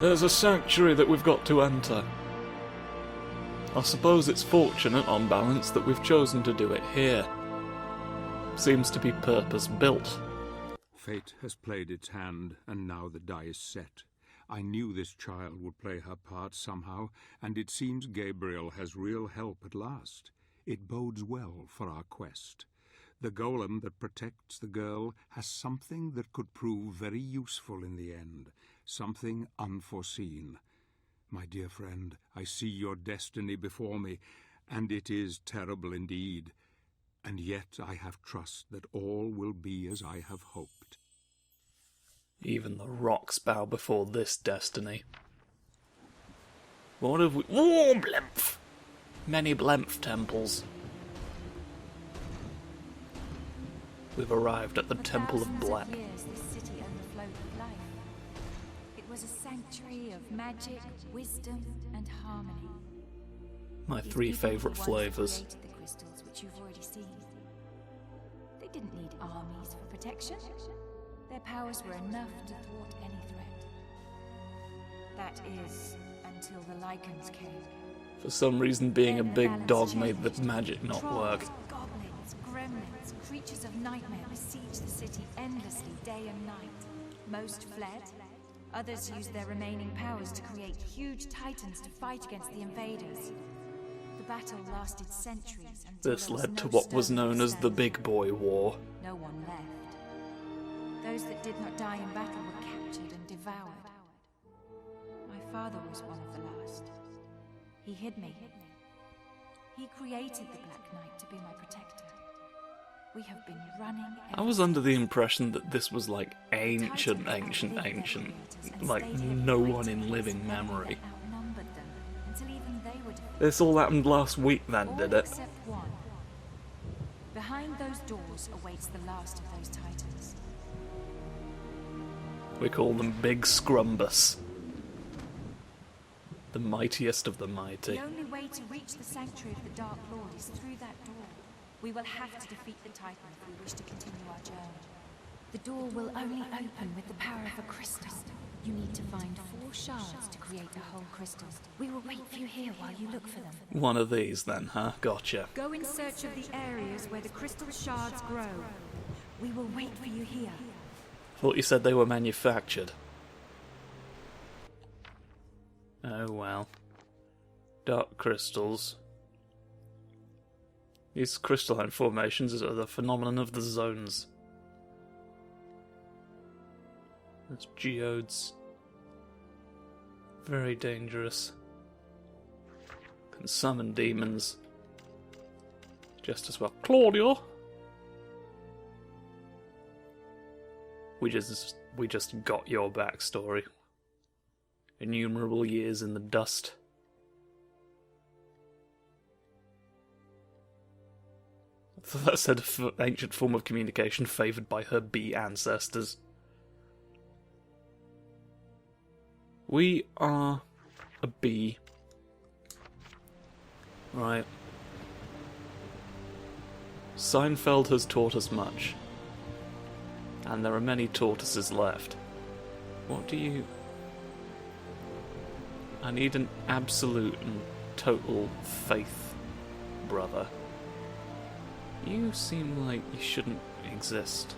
There's a sanctuary that we've got to enter. I suppose it's fortunate, on balance, that we've chosen to do it here. Seems to be purpose-built. Fate has played its hand, and now the die is set. I knew this child would play her part somehow, and it seems Gabriel has real help at last. It bodes well for our quest. The golem that protects the girl has something that could prove very useful in the end, something unforeseen. My dear friend, I see your destiny before me, and it is terrible indeed. And yet I have trust that all will be as I have hoped. Even the rocks bow before this destiny. What have we... Oh, Blemph! Many Blemph temples. We've arrived at the Temple of Black. Years, this city overflowed with life. It was a sanctuary of magic, wisdom, and harmony. My These three people favourite who flavours. once created the crystals, which you've already seen. They didn't need armies for protection. Their powers were enough to thwart any threat. That is, until the Lycans came. For some reason, being a Then the big balance dog made the changed. magic not Trolls, work. Goblins, gremlins, creatures of nightmare besieged the city endlessly, day and night. Most fled. Others used their remaining powers to create huge titans to fight against the invaders. The battle lasted centuries until This there was led to no what was stone known to as the stand. Big Boy War. No one left. Those that did not die in battle were captured and devoured. My father was one of the last. He hid me. He created the Black Knight to be my protector. We have been running. I was under the impression that this was like ancient. Like no one in living memory. Outnumbered them until even they were defeated. This all happened last week then, All did it? except one. Behind those doors awaits the last of those titans. We call them Big Scrumbus. The mightiest of the mighty. The only way to reach the sanctuary of the Dark Lord is through that door. We will have to defeat the Titan if we wish to continue our journey. The door will only open with the power of a crystal. You need to find 4 shards to create the whole crystal. We will wait for you here while you look for them. One of these then, huh? Gotcha. Go in search of the areas where the crystal shards grow. We will wait for you here. Thought you said they were manufactured. Oh well. Dark crystals. These crystalline formations are the phenomenon of the zones. That's geodes. Very dangerous. Can summon demons. Just as well. Claudia! We just got your backstory. Innumerable years in the dust. I thought that said ancient form of communication favoured by her bee ancestors. We are a bee. Right. Seinfeld has taught us much. And there are many tortoises left. What do you... I need an absolute and total faith, brother. You seem like you shouldn't exist.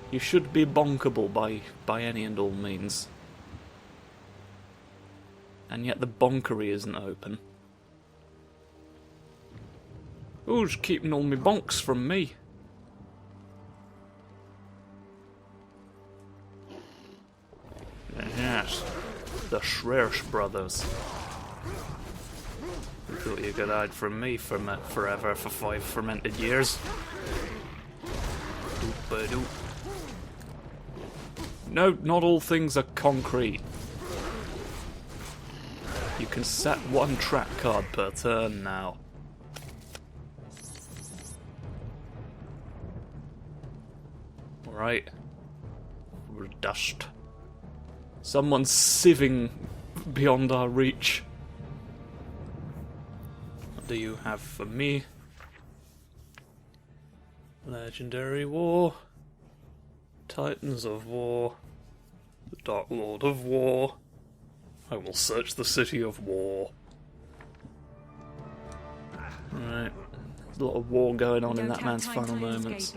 You should be bonkable by any and all means. And yet the bonkery isn't open. Who's keeping all my bonks from me? Yes, the Schreersch brothers. You thought you could hide from me forever for 5 fermented years? Doop-a-doop. No, not all things are concrete. You can set 1 trap card per turn now. Alright. We're dust. Someone's sieving beyond our reach. What do you have for me? Legendary War. Titans of War. The Dark Lord of War. I will search the city of war. Right. There's a lot of war going on in that man's final moments.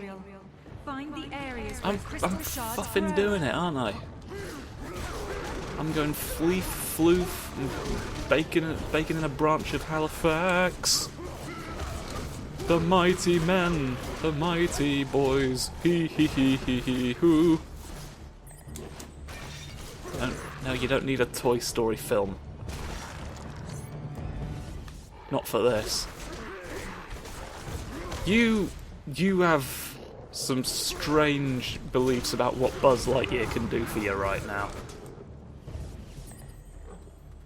Find the areas I'm fucking doing it, aren't I? I'm going fleef, floof, and baking in a branch of Halifax. The mighty men, the mighty boys, hee hee hee hee hee hoo. No, you don't need a Toy Story film. Not for this. You have some strange beliefs about what Buzz Lightyear can do for you right now.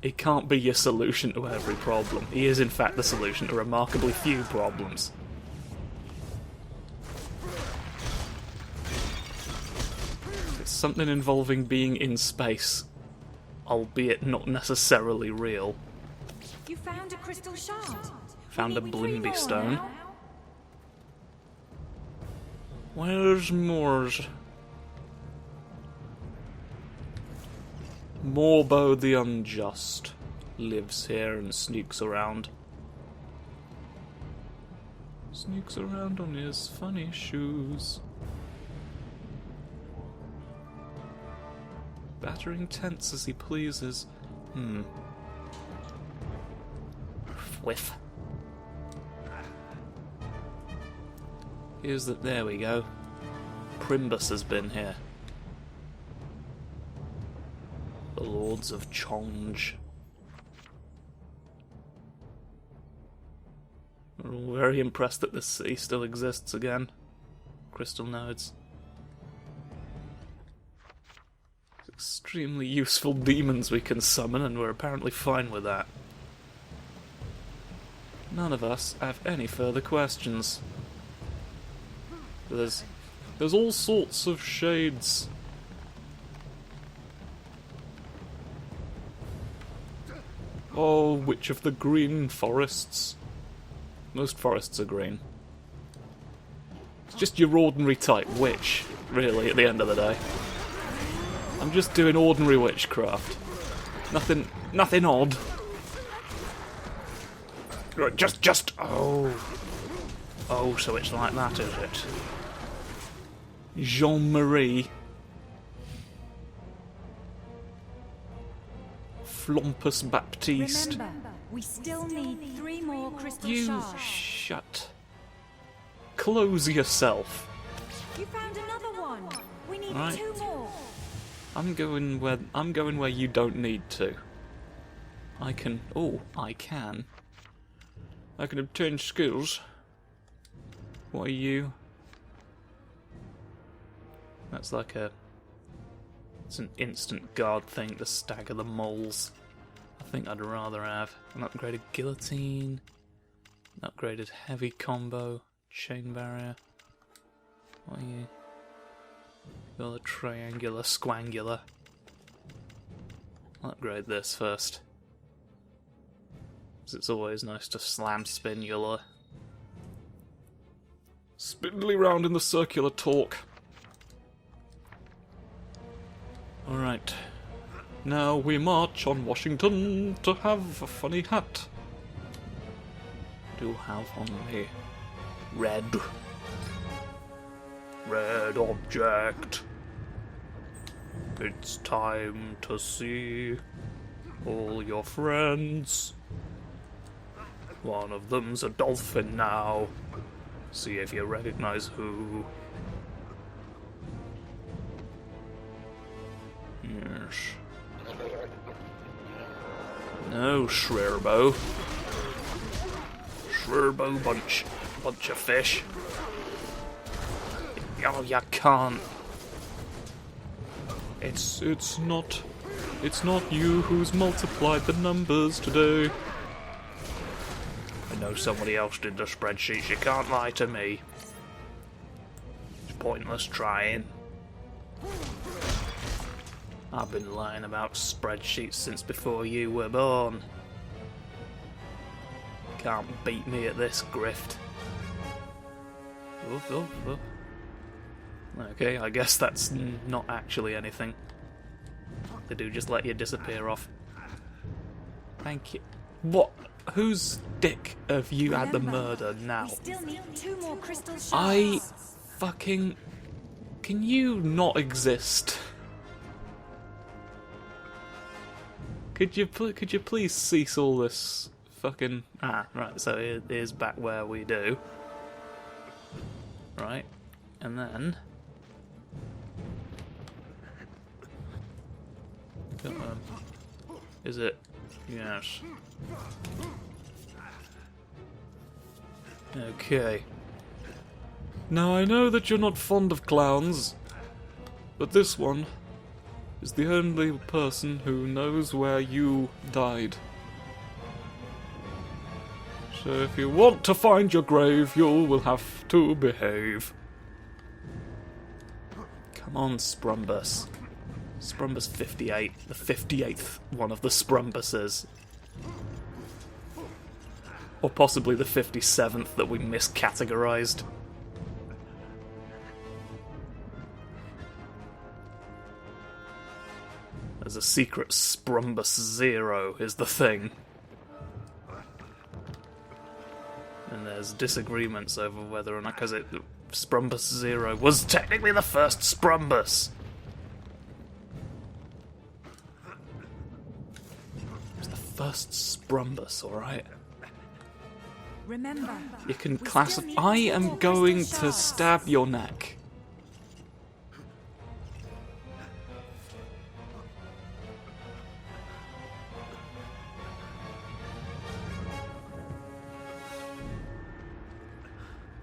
He can't be your solution to every problem. He is in fact the solution to remarkably few problems. It's something involving being in space, albeit not necessarily real. You found a crystal shard. Found a We need 3 Blimby more stone. now. Where's Moors? Morbo the Unjust lives here and sneaks around. Sneaks around on his funny shoes. Battering tents as he pleases. Whiff. Here's that. There we go. Primbus has been here. The Lords of Chonge. We're all very impressed that this city still exists again. Crystal nodes. Extremely useful demons we can summon, and we're apparently fine with that. None of us have any further questions. There's all sorts of shades. Oh, which of the green forests? Most forests are green. It's just your ordinary type witch, really, at the end of the day. I'm just doing ordinary witchcraft. Nothing odd. Right, just oh, so it's like that, is it? Jean-Marie. Flompus Baptiste. Remember, we still need 3 more crystal You shards. shut. Close yourself. You found another one. We need Right. 2 more. I'm going where you don't need to. I can obtain skills. What are you? That's like it's an instant guard thing to stagger the moles. I think I'd rather have an upgraded guillotine, an upgraded heavy combo, chain barrier. What are you? You're the triangular squangular. I'll upgrade this first. Because it's always nice to slam spinula. Spindly round in the circular torque. Alright. Now we march on Washington to have a funny hat. Do have on me red object. It's time to see all your friends. One of them's a dolphin now. See if you recognize who. Yes. No, Shrirbo. Shrirbo bunch of fish. Oh, you can't. It's not you who's multiplied the numbers today. I know somebody else did the spreadsheets. You can't lie to me. It's pointless trying. I've been lying about spreadsheets since before you were born. Can't beat me at this grift. Oof, oof, oof. Okay, I guess that's not actually anything. They do just let you disappear off. Thank you. What? Whose dick have you had the murder now? We still need 2 more crystal shards. I fucking... Can you not exist? Could you please cease all this fucking... Ah, right, so it is back where we do. Right, and then... Is it? Yes. Okay. Now I know that you're not fond of clowns, but this one is the only person who knows where you died. So if you want to find your grave, you will have to behave. Come on, Sprumbus. Sprumbus 58, the 58th one of the Sprumbuses. Or possibly the 57th that we miscategorized. There's a secret Sprumbus 0 is the thing. And there's disagreements over whether or not, because Sprumbus 0 was technically the first Sprumbus. First Sprumbus, alright? Remember, you can classify. I am going to stab your neck.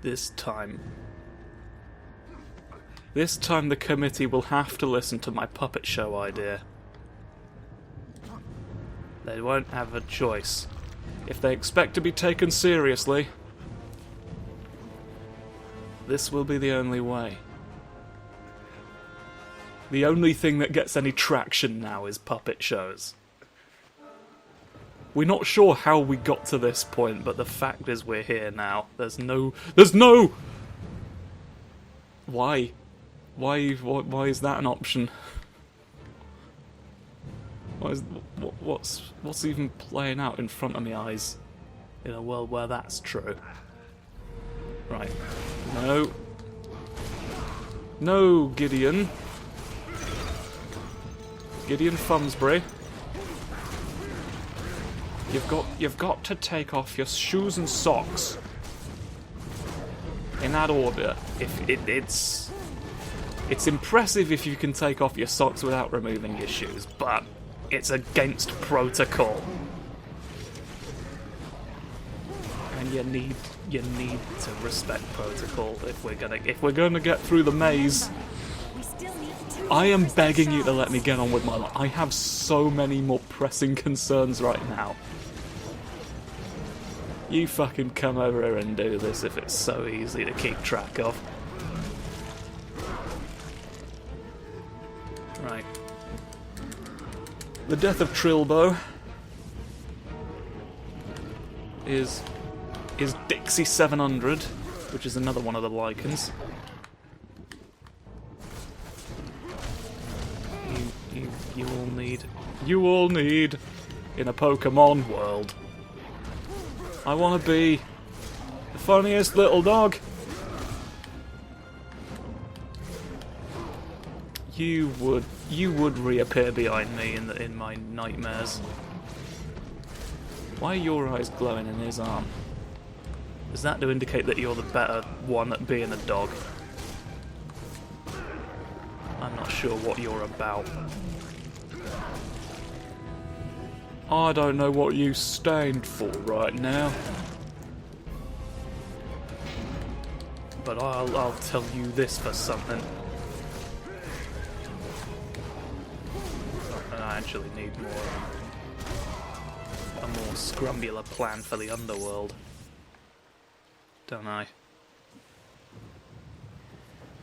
This time the committee will have to listen to my puppet show idea. They won't have a choice. If they expect to be taken seriously, this will be the only way. The only thing that gets any traction now is puppet shows. We're not sure how we got to this point, but the fact is we're here now. There's no... Why? Why is that an option? What's even playing out in front of my eyes in a world where that's true? Right. No. No, Gideon. Gideon Thumbsbury. You've got to take off your shoes and socks in that order. It's impressive if you can take off your socks without removing your shoes, but it's against protocol. And you need to respect protocol if we're gonna get through the maze. I am begging you to let me get on with my life. I have so many more pressing concerns right now. You fucking come over here and do this if it's so easy to keep track of. Right. The death of Trilbo is Dixie 700, which is another one of the Lycans. You all need in a Pokemon world. I want to be the funniest little dog. You would reappear behind me in my nightmares. Why are your eyes glowing in his arm? Is that to indicate that you're the better one at being a dog? I'm not sure what you're about. I don't know what you stand for right now. But I'll tell you this for something. And I actually need a more scrumbular plan for the underworld. Don't I?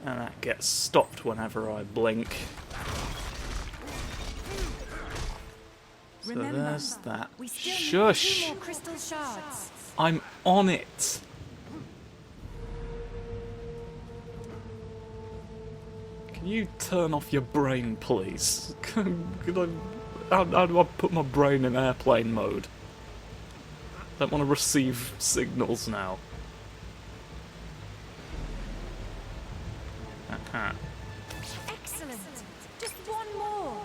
And that gets stopped whenever I blink. So Remember, there's that. we still Shush! need 2 more crystal shards. I'm on it! Can you turn off your brain, please? How do I put my brain in airplane mode? I don't want to receive signals now. Excellent! Just one more!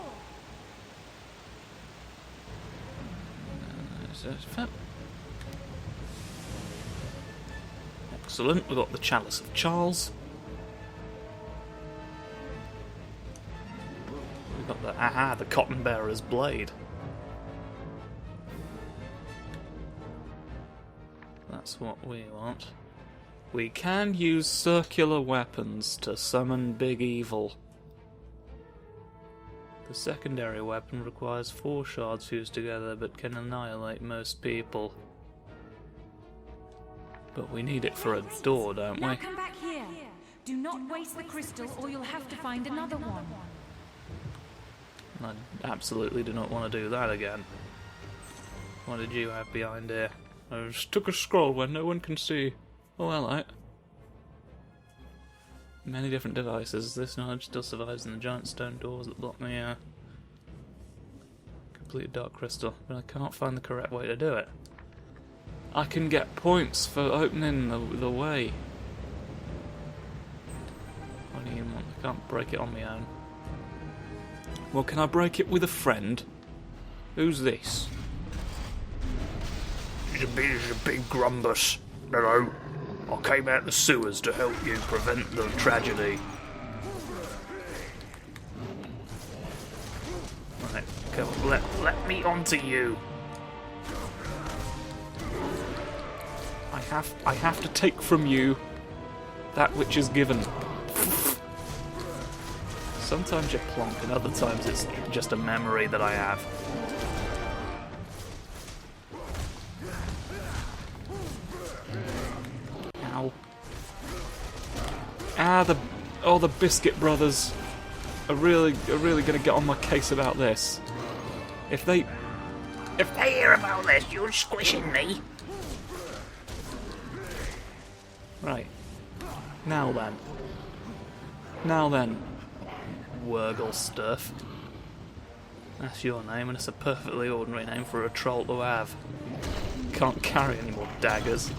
Excellent, we've got the Chalice of Charles. We've got the Cotton Bearer's Blade. That's what we want. We can use circular weapons to summon big evil. The secondary weapon requires 4 shards fused together but can annihilate most people. But we need it for a door, don't Now we? come back here. Do not waste the crystal or you'll have to find another one. I absolutely do not want to do that again. What did you have behind here? I just took a scroll where no one can see. Oh, hello. Many different devices. This knowledge still survives in the giant stone doors that block the complete dark crystal, but I can't find the correct way to do it. I can get points for opening the way. What do you want? I can't break it on my own. Well, can I break it with a friend? Who's this? He's a big grumbus. Hello. I came out the sewers to help you prevent the tragedy. Right, come on, let me onto you. I have to take from you that which is given. Sometimes you plonk, and other times it's just a memory that I have. Ow. The Biscuit Brothers are really gonna get on my case about this. If they hear about this, you're squishing me. Right. Now then. Wurgle stuff. That's your name, and it's a perfectly ordinary name for a troll to have. Can't carry any more daggers.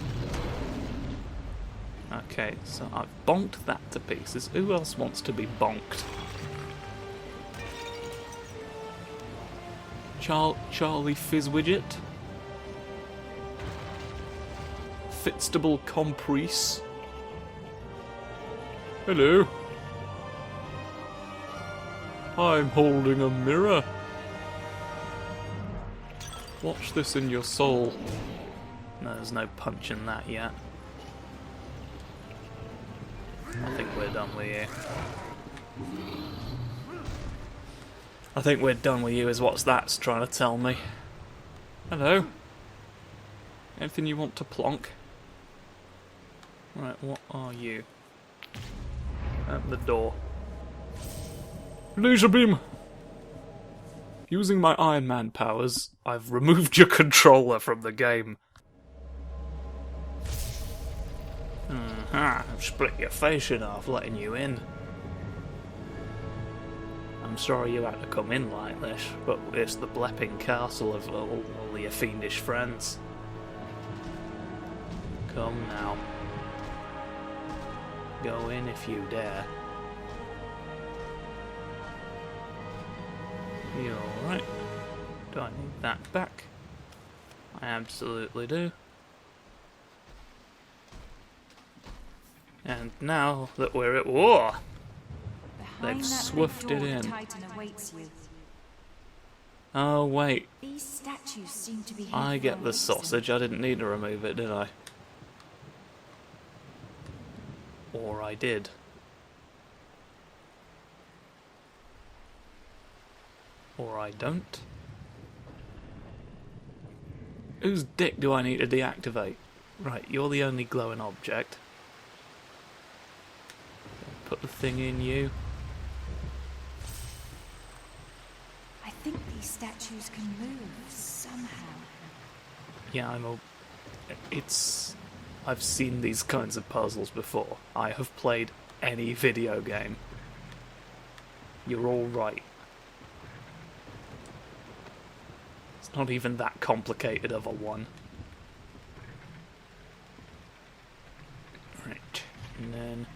Okay, so I've bonked that to pieces. Who else wants to be bonked? Charlie Fizzwidget? Fitzstable Comprice? Hello? I'm holding a mirror. Watch this in your soul. No, there's no punch in that yet. I think we're done with you. I think we're done with you is what that's trying to tell me. Hello? Anything you want to plonk? Right, what are you? Open the door. Laser beam! Using my Iron Man powers, I've removed your controller from the game. I've split your face in half, letting you in. I'm sorry you had to come in like this, but it's the blepping castle of all your fiendish friends. Come now. Go in if you dare. You alright? Do I need that back? I absolutely do. And now that we're at war, they've swooped it in. Oh wait, These statues seem to be I get the sausage. I didn't need to remove it, did I? Or I did. Or I don't. Whose dick do I need to deactivate? Right, you're the only glowing object. Put the thing in you. I think these statues can move somehow. Yeah, I've seen these kinds of puzzles before. I have played any video game. You're alright. It's not even that complicated of a one. Right, and then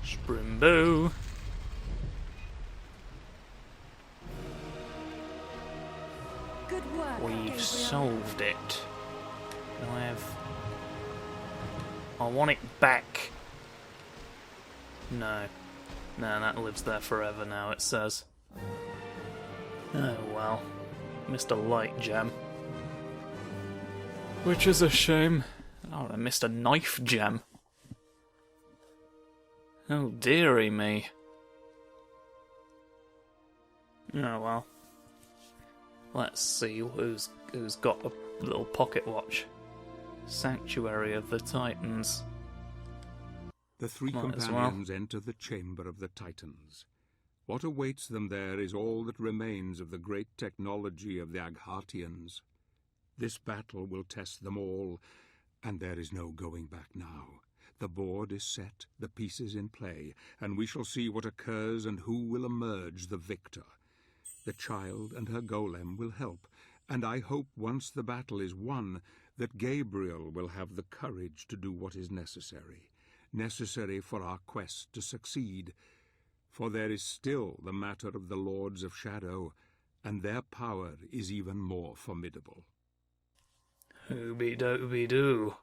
Sprimbo. Good work, We've Gabriel. solved it. I want it back. No. No, that lives there forever now, it says. Oh well. Mr. Light Gem. Which is a shame. Oh, I missed a Knife Gem. Oh, dearie me. Oh well. Let's see who's got a little pocket watch. Sanctuary of the Titans. The three Might as companions enter the chamber of the Titans. What awaits them there is all that remains of the great technology of the Aghartians. This battle will test them all, and there is no going back now. The board is set, the pieces in play, and we shall see what occurs and who will emerge the victor. The child and her golem will help, and I hope once the battle is won that Gabriel will have the courage to do what is necessary for our quest to succeed. For there is still the matter of the Lords of Shadow, and their power is even more formidable. Ooby-dooby-doo.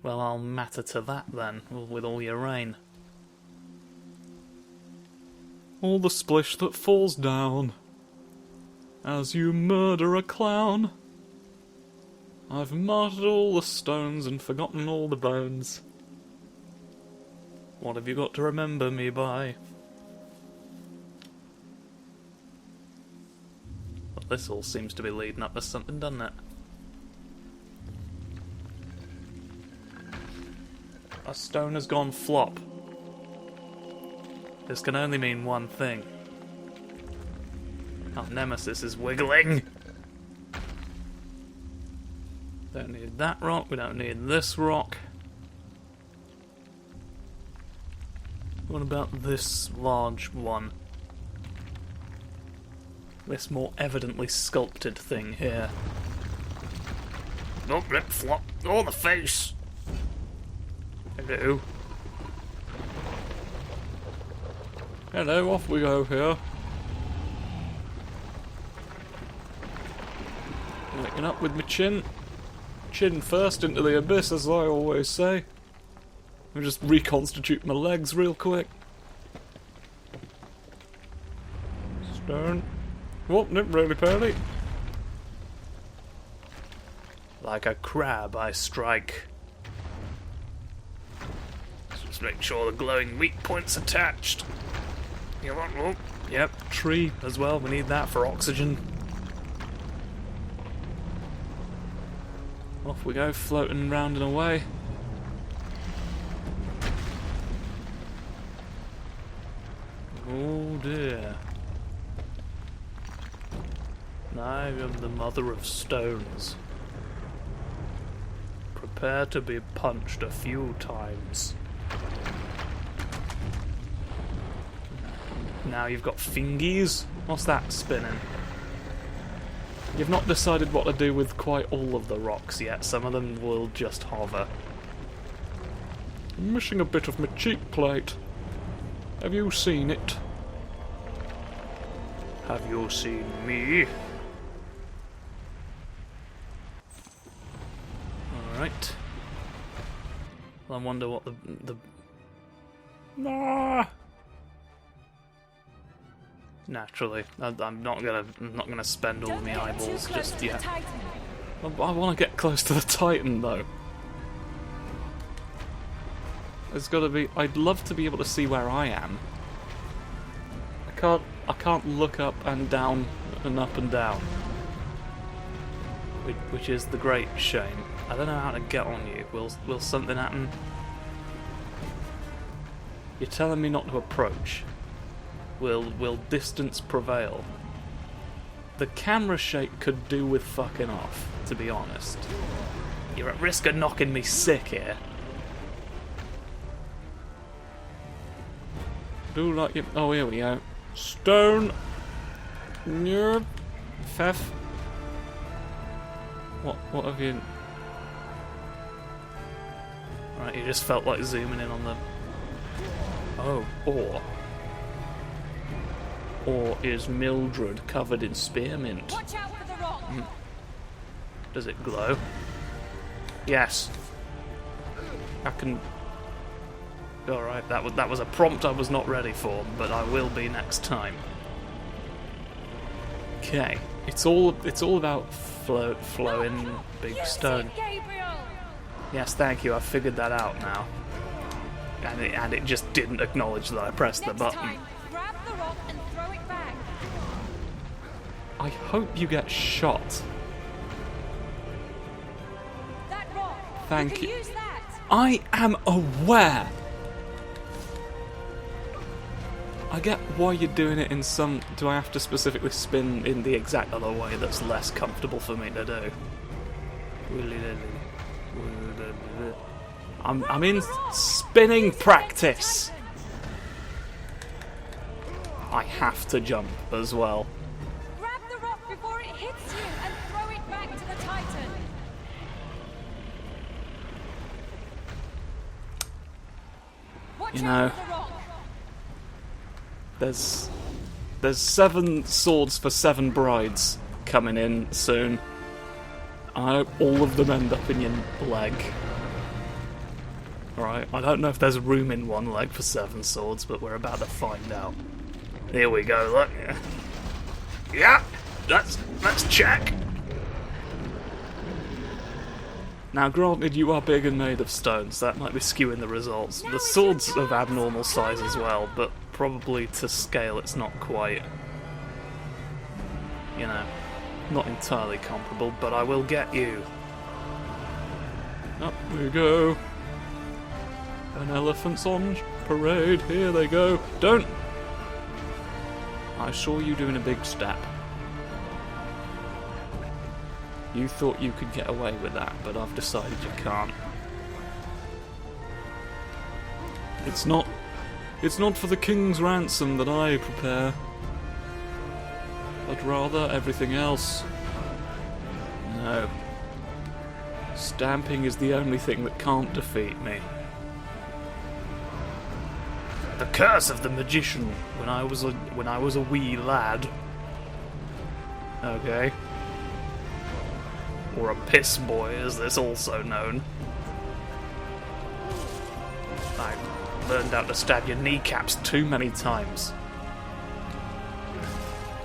Well, I'll matter to that then, with all your rain. All the splish that falls down as you murder a clown. I've martyred all the stones and forgotten all the bones. What have you got to remember me by? Well, this all seems to be leading up to something, doesn't it? A stone has gone flop. This can only mean one thing. Our nemesis is wiggling! Don't need that rock, we don't need this rock. What about this large one? This more evidently sculpted thing here. Oh, rip flop! Oh, the face! Hello. Hello, off we go here. Waking up with my chin. Chin first into the abyss, as I always say. I'll just reconstitute my legs real quick. Stone. Whoop, nip, roly-poly. Like a crab, I strike. Just make sure the glowing weak point's attached. Yep, tree as well, we need that for oxygen. Off we go, floating round and away. Oh dear. I am the mother of stones. Prepare to be punched a few times. Now you've got fingies? What's that spinning? You've not decided what to do with quite all of the rocks yet. Some of them will just hover. I'm missing a bit of my cheek plate. Have you seen it? Have you seen me? Alright. Well, I wonder what the... Ah! Naturally, I'm not gonna spend all my eyeballs just yet. I want to get close to the Titan though. There's got to be. I'd love to be able to see where I am. I can't look up and down and up and down, which is the great shame. I don't know how to get on you. Will something happen? You're telling me not to approach. Will distance prevail? The camera shake could do with fucking off, to be honest. You're at risk of knocking me sick here. do like you. Oh, here we go. Stone. Nerp. Fef. What have you... Right, you just felt like zooming in on the... Oh, ore. Or is Mildred covered in spearmint? Watch out for the rock. Does it glow? Yes. I can... Alright, that was a prompt I was not ready for, but I will be next time. Okay. It's all about flowing big stone. Yes, thank you, I've figured that out now. And it just didn't acknowledge that I pressed the button. Time, grab the rock and throw it back. I hope you get shot. That rock. Thank you. you. Can use that. I am aware. I get why you're doing it in some... Do I have to specifically spin in the exact other way that's less comfortable for me to do? I'm in spinning practice. I have to jump as well. Grab the rock before it hits you and throw it back to the Titan. Watch You know, out for the rock. there's 7 swords for 7 brides coming in soon. I hope all of them end up in your leg. Right, I don't know if there's room in one leg for 7 swords, but we're about to find out. Here we go, look. Yeah, let's check. Now granted, you are big and made of stone, so that might be skewing the results. The sword's of abnormal size as well, but probably to scale it's not quite, you know, not entirely comparable, but I will get you. Up we go. An elephant's on parade, here they go. Don't! I saw you doing a big step. You thought you could get away with that, but I've decided you can't. It's not for the king's ransom that I prepare, but rather everything else. No. Stamping is the only thing that can't defeat me. The curse of the magician when I was a wee lad. Okay. Or a piss boy, as it's also known. I learned how to stab your kneecaps too many times.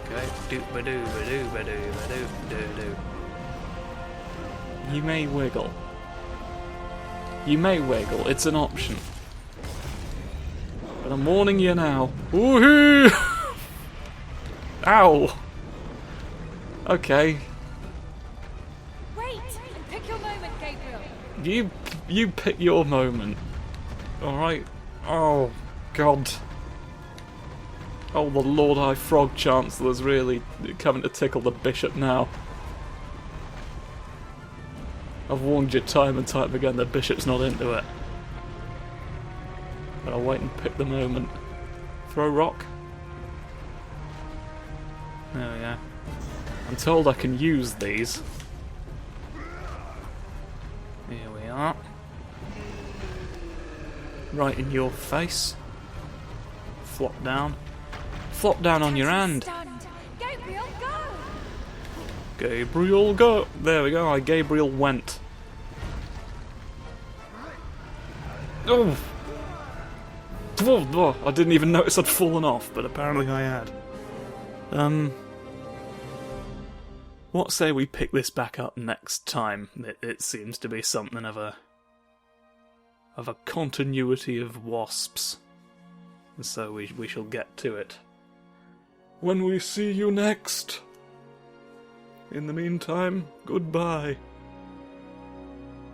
Okay. Doo-ba-doo-ba-doo-ba-doo-ba-doo-doo-doo. You may wiggle. You may wiggle, it's an option. But I'm warning you now. Woohoo! Ow! Okay. Wait and pick your moment, Gabriel. You pick your moment. Alright? Oh, God. Oh, the Lord High Frog Chancellor's really coming to tickle the bishop now. I've warned you time and time again, the bishop's not into it. But I'll wait and pick the moment. Throw rock. There we go. I'm told I can use these. Here we are. Right in your face. Flop down. Flop down on your hand. Stunned. Gabriel, go! Gabriel, go! There we go, Gabriel went. Oh! Oh, I didn't even notice I'd fallen off, but apparently I had. What say we pick this back up next time? It seems to be something of a continuity of wasps. And so we shall get to it when we see you next. In the meantime, goodbye.